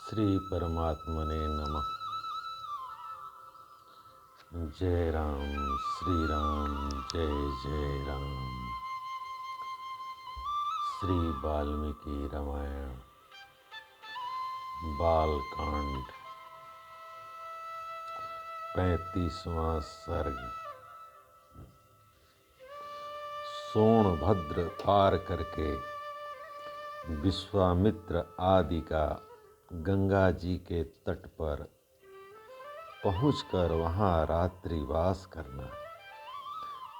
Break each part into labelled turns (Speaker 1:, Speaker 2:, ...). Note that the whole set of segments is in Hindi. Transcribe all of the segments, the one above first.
Speaker 1: श्री परमात्मने नमः। जय राम, श्री राम, जय जय राम। श्री वाल्मीकि रामायण बालकांड 35वां सर्ग। सोनभद्र पार करके विश्वामित्र आदि का गंगा जी के तट पर पहुंचकर वहां रात्रिवास करना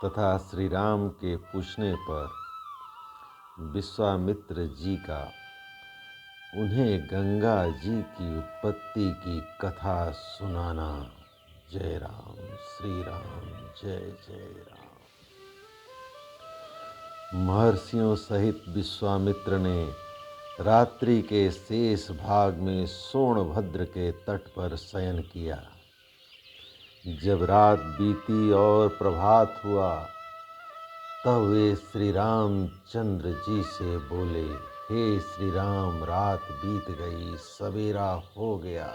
Speaker 1: तथा श्री राम के पूछने पर विश्वामित्र जी का उन्हें गंगा जी की उत्पत्ति की कथा सुनाना। जय राम, श्री राम, जय जय राम। महर्षियों सहित विश्वामित्र ने रात्रि के शेष भाग में सोनभद्र के तट पर शयन किया। जब रात बीती और प्रभात हुआ तब वे श्री रामचंद्र जी से बोले, हे श्री राम, रात बीत गई, सवेरा हो गया,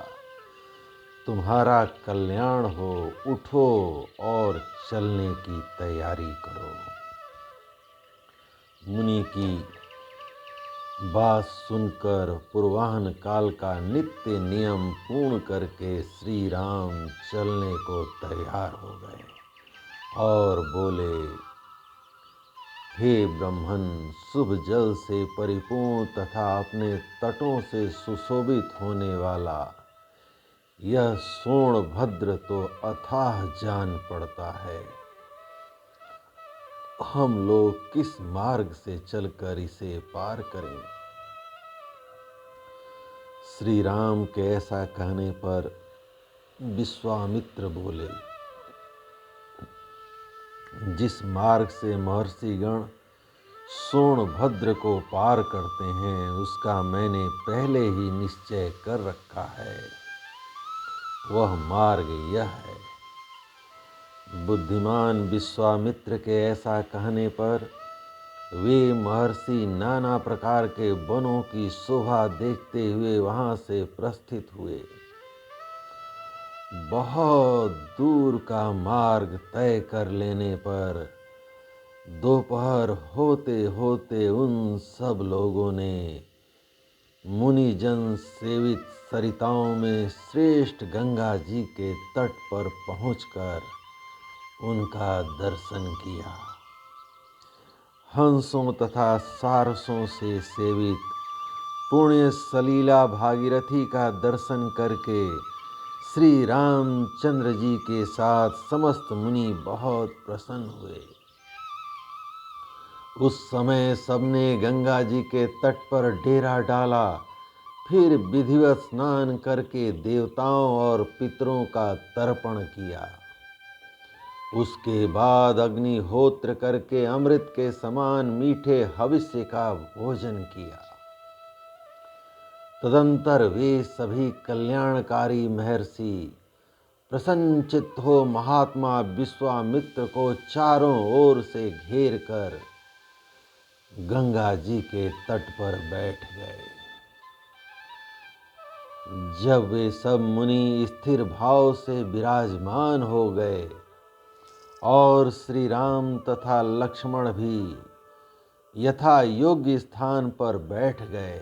Speaker 1: तुम्हारा कल्याण हो, उठो और चलने की तैयारी करो। मुनि की बात सुनकर पूर्वाह्न काल का नित्य नियम पूर्ण करके श्री राम चलने को तैयार हो गए और बोले, हे ब्रह्मन, शुभ जल से परिपूर्ण तथा अपने तटों से सुशोभित होने वाला यह सोनभद्र तो अथाह जान पड़ता है। हम लोग किस मार्ग से चलकर इसे पार करें? श्री राम के ऐसा कहने पर विश्वामित्र बोले, जिस मार्ग से महर्षिगण सोनभद्र को पार करते हैं उसका मैंने पहले ही निश्चय कर रखा है। वह मार्ग यह है। बुद्धिमान विश्वामित्र के ऐसा कहने पर वे महर्षि नाना प्रकार के वनों की शोभा देखते हुए वहां से प्रस्थित हुए। बहुत दूर का मार्ग तय कर लेने पर दोपहर होते होते उन सब लोगों ने मुनिजन सेवित सरिताओं में श्रेष्ठ गंगा जी के तट पर पहुंचकर उनका दर्शन किया। हंसों तथा सारसों से सेवित पुण्य सलीला भागीरथी का दर्शन करके श्री रामचंद्र जी के साथ समस्त मुनि बहुत प्रसन्न हुए। उस समय सबने गंगा जी के तट पर डेरा डाला, फिर विधिवत स्नान करके देवताओं और पितरों का तर्पण किया। उसके बाद अग्निहोत्र करके अमृत के समान मीठे हविष्य का भोजन किया। तदंतर वे सभी कल्याणकारी महर्षि प्रसन्नचित्त हो महात्मा विश्वामित्र को चारों ओर से घेर कर गंगा जी के तट पर बैठ गए। जब वे सब मुनि स्थिर भाव से विराजमान हो गए और श्री राम तथा लक्ष्मण भी यथा योग्य स्थान पर बैठ गए,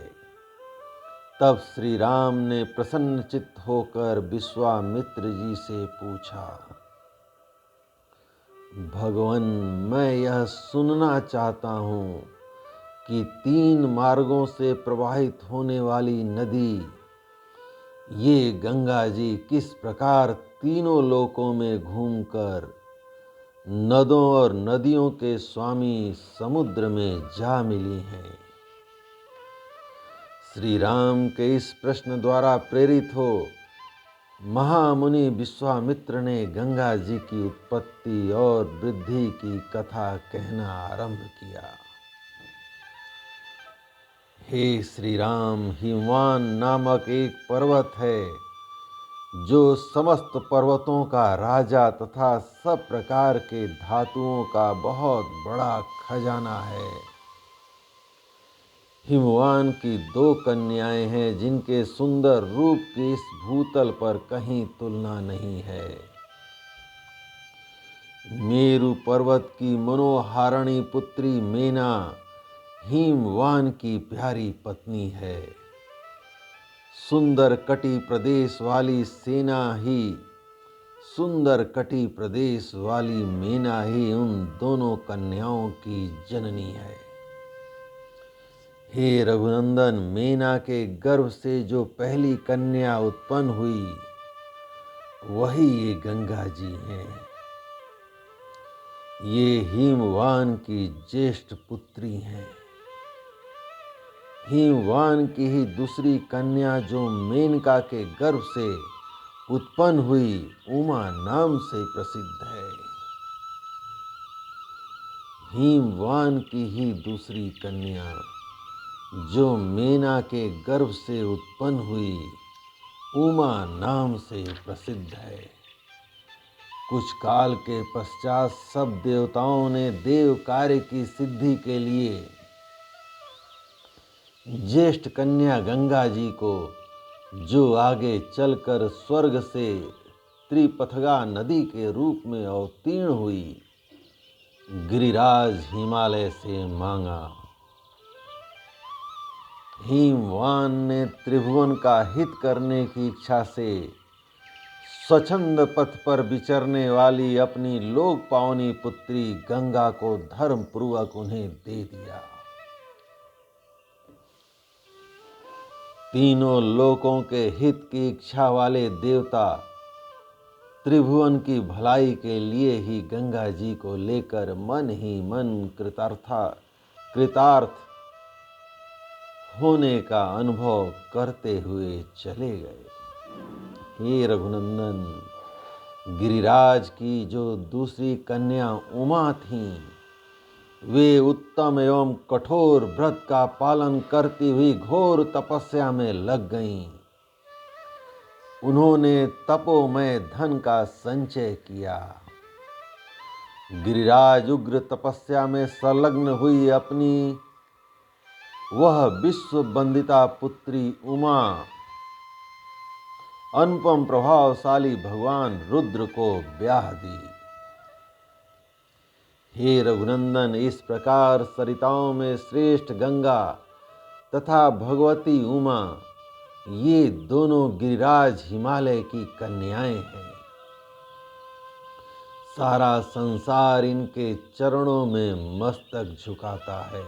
Speaker 1: तब श्री राम ने प्रसन्नचित्त होकर विश्वामित्र जी से पूछा, भगवन, मैं यह सुनना चाहता हूँ कि 3 मार्गों से प्रवाहित होने वाली नदी ये गंगा जी किस प्रकार तीनों लोकों में घूमकर नदों और नदियों के स्वामी समुद्र में जा मिली हैं। श्री राम के इस प्रश्न द्वारा प्रेरित हो महामुनि विश्वामित्र ने गंगा जी की उत्पत्ति और वृद्धि की कथा कहना आरंभ किया। हे श्री राम, हिमवान नामक एक पर्वत है जो समस्त पर्वतों का राजा तथा सब प्रकार के धातुओं का बहुत बड़ा खजाना है। हिमवान की 2 कन्याएं हैं जिनके सुंदर रूप की इस भूतल पर कहीं तुलना नहीं है। मेरु पर्वत की मनोहारिणी पुत्री मेना हिमवान की प्यारी पत्नी है। सुंदर कटी प्रदेश वाली मेना ही उन दोनों कन्याओं की जननी है। हे रघुनंदन, मेना के गर्भ से जो पहली कन्या उत्पन्न हुई वही ये गंगा जी हैं। ये हिमवान की ज्येष्ठ पुत्री हैं। हिमवान की ही दूसरी कन्या जो मेनका के गर्भ से उत्पन्न हुई उमा नाम से प्रसिद्ध है। हिमवान की ही दूसरी कन्या जो मेना के गर्भ से उत्पन्न हुई उमा नाम से प्रसिद्ध है। कुछ काल के पश्चात सब देवताओं ने देव कार्य की सिद्धि के लिए ज्येष्ठ कन्या गंगा जी को, जो आगे चलकर स्वर्ग से त्रिपथगा नदी के रूप में अवतीर्ण हुई, गिरिराज हिमालय से मांगा। हिमवान ने त्रिभुवन का हित करने की इच्छा से स्वच्छंद पथ पर विचरने वाली अपनी लोक पावनी पुत्री गंगा को धर्म पूर्वक उन्हें दे दिया। तीनों लोकों के हित की इच्छा वाले देवता त्रिभुवन की भलाई के लिए ही गंगा जी को लेकर मन ही मन कृतार्थ होने का अनुभव करते हुए चले गए। हे रघुनंदन, गिरिराज की जो दूसरी कन्या उमा थीं, वे उत्तम एवं कठोर व्रत का पालन करती हुई घोर तपस्या में लग गईं। उन्होंने तपोमय धन का संचय किया। गिरिराज उग्र तपस्या में संलग्न हुई अपनी वह विश्व वंदिता पुत्री उमा अनुपम प्रभावशाली भगवान रुद्र को ब्याह दी। हे रघुनंदन, इस प्रकार सरिताओं में श्रेष्ठ गंगा तथा भगवती उमा, ये दोनों गिरिराज हिमालय की कन्याएं हैं। सारा संसार इनके चरणों में मस्तक झुकाता है।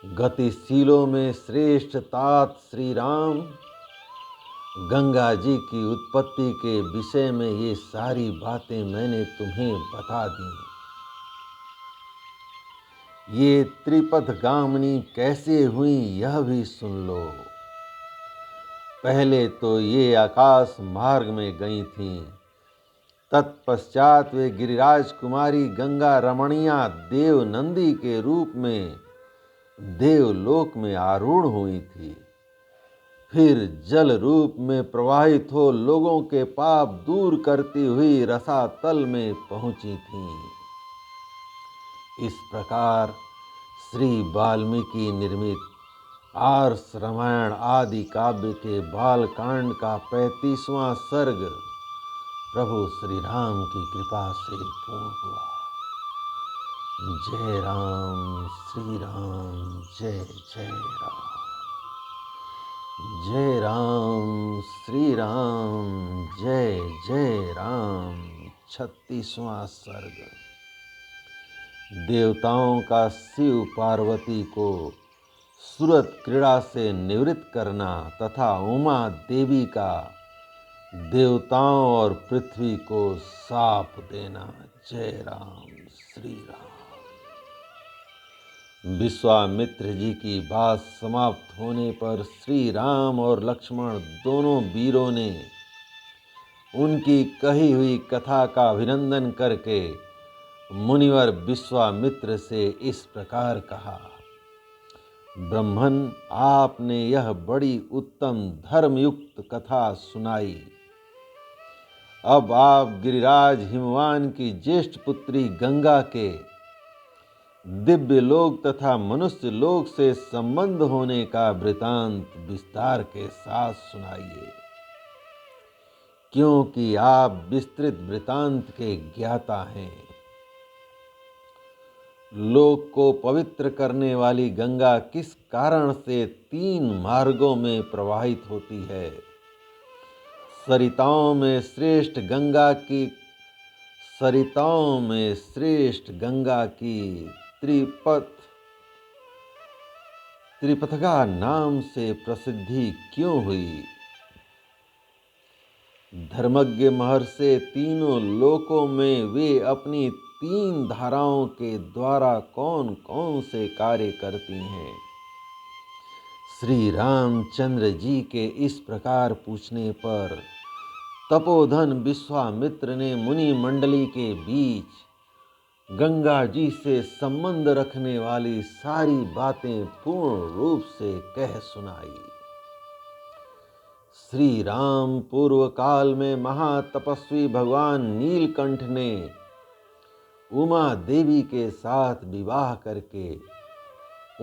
Speaker 1: गतिशीलों में श्रेष्ठ तात श्री राम गंगा जी की उत्पत्ति के विषय में ये सारी बातें मैंने तुम्हें बता दी। ये त्रिपथगामिनी कैसे हुई यह भी सुन लो। पहले तो ये आकाश मार्ग में गई थीं। तत्पश्चात वे गिरिराज कुमारी गंगा रमणिया देव नंदी के रूप में देवलोक में आरूढ़ हुई थी। फिर जल रूप में प्रवाहित हो लोगों के पाप दूर करती हुई रसातल में पहुंची थीं। इस प्रकार श्री वाल्मीकि निर्मित आर्ष रामायण आदि काव्य के बालकांड का 35वां सर्ग प्रभु श्री राम की कृपा से पूर्ण हुआ। जय राम श्री राम, जय जय राम। जय राम श्री राम, जय जय राम। 36वां सर्ग। देवताओं का शिव पार्वती को सुरत क्रीड़ा से निवृत्त करना तथा उमा देवी का देवताओं और पृथ्वी को शाप देना। जय राम श्री राम। विश्वामित्र जी की बात समाप्त होने पर श्री राम और लक्ष्मण दोनों वीरों ने उनकी कही हुई कथा का अभिनंदन करके मुनिवर विश्वामित्र से इस प्रकार कहा। ब्रह्मन, आपने यह बड़ी उत्तम धर्मयुक्त कथा सुनाई। अब आप गिरिराज हिमवान की ज्येष्ठ पुत्री गंगा के दिव्य लोक तथा मनुष्य लोक से संबंध होने का वृतांत विस्तार के साथ सुनाइए, क्योंकि आप विस्तृत वृतांत के ज्ञाता हैं। लोक को पवित्र करने वाली गंगा किस कारण से 3 मार्गों में प्रवाहित होती है? सरिताओं में श्रेष्ठ गंगा की त्रिपथगा नाम से प्रसिद्धि क्यों हुई? धर्मज्ञ महर्षि तीनों लोकों में वे अपनी 3 धाराओं के द्वारा कौन कौन से कार्य करती हैं? श्री रामचंद्र जी के इस प्रकार पूछने पर तपोधन विश्वामित्र ने मुनि मंडली के बीच गंगा जी से संबंध रखने वाली सारी बातें पूर्ण रूप से कह सुनाई। श्री राम पूर्व काल में महातपस्वी भगवान नीलकंठ ने उमा देवी के साथ विवाह करके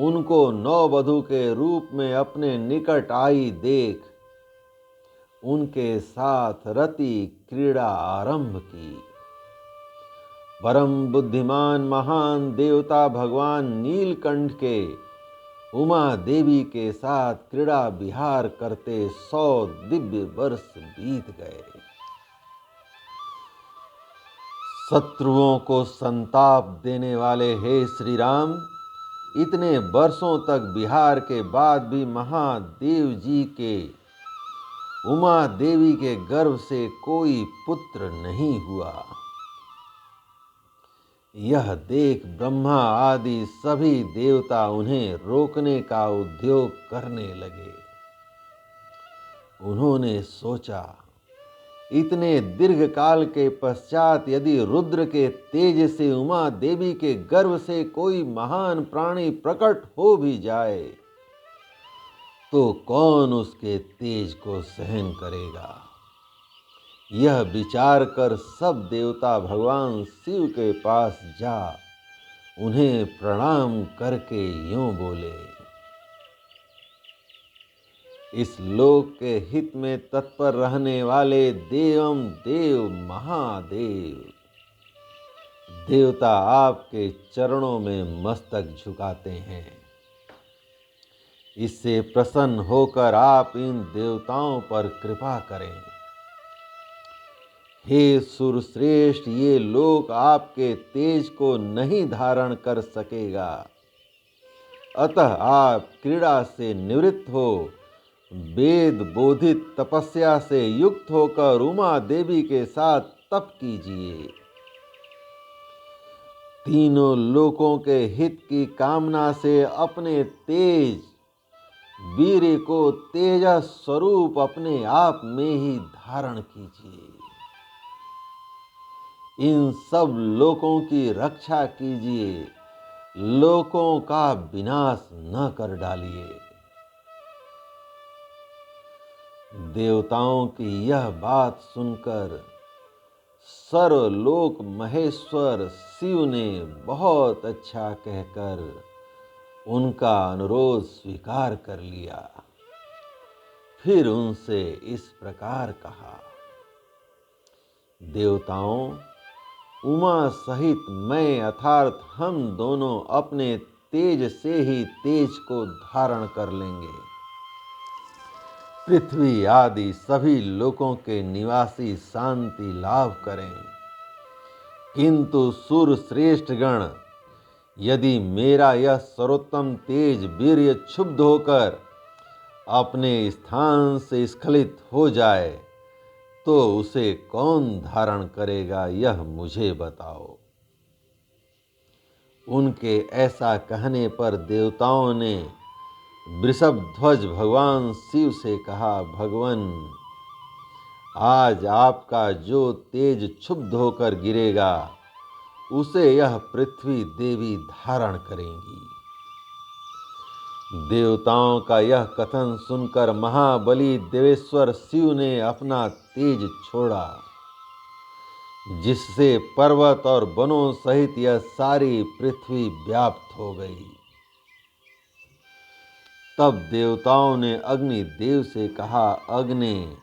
Speaker 1: उनको नववधू के रूप में अपने निकट आई देख उनके साथ रति क्रीड़ा आरंभ की। परम बुद्धिमान महान देवता भगवान नीलकंठ के उमा देवी के साथ क्रीड़ा विहार करते 100 दिव्य वर्ष बीत गए। शत्रुओं को संताप देने वाले हे श्री राम, इतने वर्षों तक विहार के बाद भी महादेव जी के उमा देवी के गर्भ से कोई पुत्र नहीं हुआ। यह देख ब्रह्मा आदि सभी देवता उन्हें रोकने का उद्योग करने लगे। उन्होंने सोचा, इतने दीर्घ काल के पश्चात यदि रुद्र के तेज से उमा देवी के गर्भ से कोई महान प्राणी प्रकट हो भी जाए तो कौन उसके तेज को सहन करेगा? यह विचार कर सब देवता भगवान शिव के पास जा उन्हें प्रणाम करके यूं बोले, इस लोक के हित में तत्पर रहने वाले देवम देव महादेव, देवता आपके चरणों में मस्तक झुकाते हैं। इससे प्रसन्न होकर आप इन देवताओं पर कृपा करें। हे सुरश्रेष्ठ, ये लोक आपके तेज को नहीं धारण कर सकेगा, अतः आप क्रीड़ा से निवृत्त हो वेद बोधित तपस्या से युक्त होकर उमा देवी के साथ तप कीजिए। तीनों लोकों के हित की कामना से अपने तेज वीर्य को तेजस स्वरूप अपने आप में ही धारण कीजिए। इन सब लोकों की रक्षा कीजिए, लोकों का विनाश न कर डालिए। देवताओं की यह बात सुनकर सर्वलोक महेश्वर शिव ने बहुत अच्छा कहकर उनका अनुरोध स्वीकार कर लिया। फिर उनसे इस प्रकार कहा, देवताओं, उमा सहित मैं अर्थात हम दोनों अपने तेज से ही तेज को धारण कर लेंगे। पृथ्वी आदि सभी लोकों के निवासी शांति लाभ करें, किंतु सुर श्रेष्ठ गण, यदि मेरा यह सर्वोत्तम तेज वीर्य क्षुब्ध होकर अपने स्थान से स्खलित हो जाए तो उसे कौन धारण करेगा, यह मुझे बताओ। उनके ऐसा कहने पर देवताओं ने वृषभ ध्वज भगवान शिव से कहा, भगवन, आज आपका जो तेज क्षुब्ध होकर गिरेगा उसे यह पृथ्वी देवी धारण करेंगी। देवताओं का यह कथन सुनकर महाबली देवेश्वर शिव ने अपना तेज छोड़ा। जिससे पर्वत और वनों सहित यह सारी पृथ्वी व्याप्त हो गई। तब देवताओं ने अग्निदेव से कहा, अग्नि,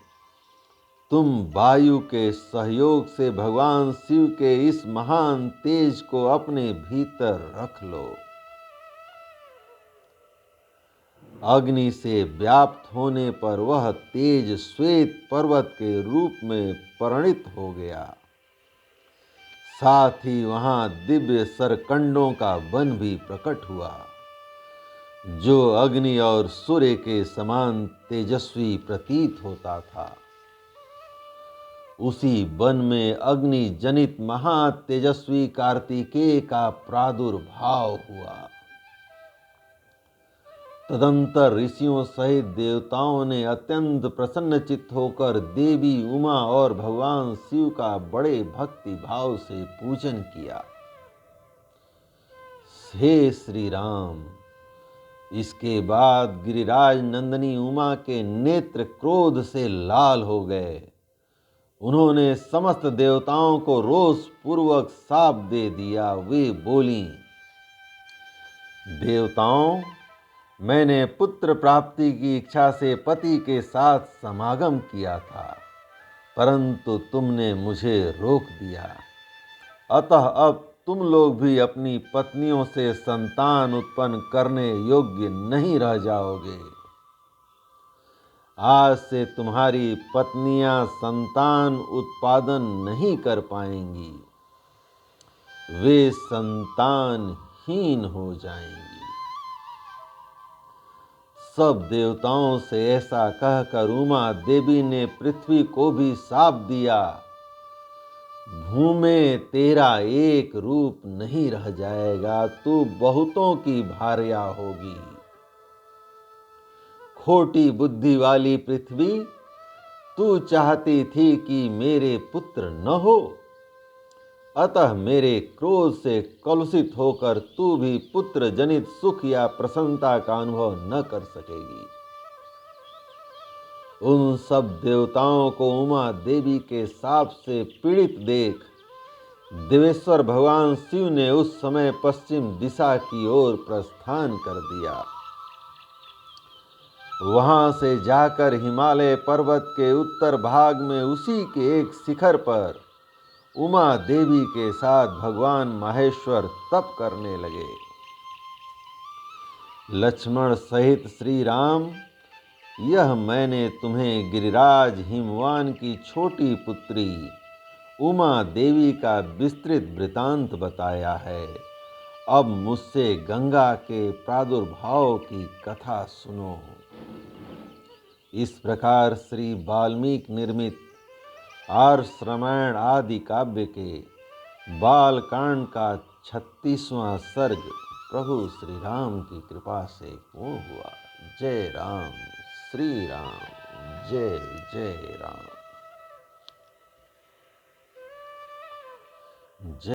Speaker 1: तुम वायु के सहयोग से भगवान शिव के इस महान तेज को अपने भीतर रख लो। अग्नि से व्याप्त होने पर वह तेज श्वेत पर्वत के रूप में परिणित हो गया। साथ ही वहां दिव्य सरकंडों का वन भी प्रकट हुआ, जो अग्नि और सूर्य के समान तेजस्वी प्रतीत होता था। उसी वन में अग्नि जनित महातेजस्वी कार्तिकेय का प्रादुर्भाव हुआ। तदंतर ऋषियों सहित देवताओं ने अत्यंत प्रसन्नचित्त होकर देवी उमा और भगवान शिव का बड़े भक्ति भाव से पूजन किया। हे श्री राम, इसके बाद गिरिराज नंदिनी उमा के नेत्र क्रोध से लाल हो गए। उन्होंने समस्त देवताओं को रोष पूर्वक शाप दे दिया। वे बोलीं, देवताओं, मैंने पुत्र प्राप्ति की इच्छा से पति के साथ समागम किया था, परंतु तुमने मुझे रोक दिया। अतः अब तुम लोग भी अपनी पत्नियों से संतान उत्पन्न करने योग्य नहीं रह जाओगे। आज से तुम्हारी पत्नियां संतान उत्पादन नहीं कर पाएंगी, वे संतानहीन हो जाएंगी। सब देवताओं से ऐसा कहकर उमा देवी ने पृथ्वी को भी शाप दिया, भूमे तेरा एक रूप नहीं रह जाएगा, तू बहुतों की भार्या होगी। खोटी बुद्धि वाली पृथ्वी, तू चाहती थी कि मेरे पुत्र न हो, अतः मेरे क्रोध से कलुषित होकर तू भी पुत्र जनित सुख या प्रसन्नता का अनुभव न कर सकेगी। उन सब देवताओं को उमा देवी के शाप से पीड़ित देख देवेश्वर भगवान शिव ने उस समय पश्चिम दिशा की ओर प्रस्थान कर दिया। वहां से जाकर हिमालय पर्वत के उत्तर भाग में उसी के एक शिखर पर उमा देवी के साथ भगवान माहेश्वर तप करने लगे। लक्ष्मण सहित श्री राम, यह मैंने तुम्हें गिरिराज हिमवान की छोटी पुत्री उमा देवी का विस्तृत वृतांत बताया है। अब मुझसे गंगा के प्रादुर्भाव की कथा सुनो। इस प्रकार श्री वाल्मीकि निर्मित आर्ष रामायण आदि काव्य के बालकांड का 36वां सर्ग प्रभु श्री राम की कृपा से पूर्ण हुआ। जय राम, श्री राम, जय जय राम। जय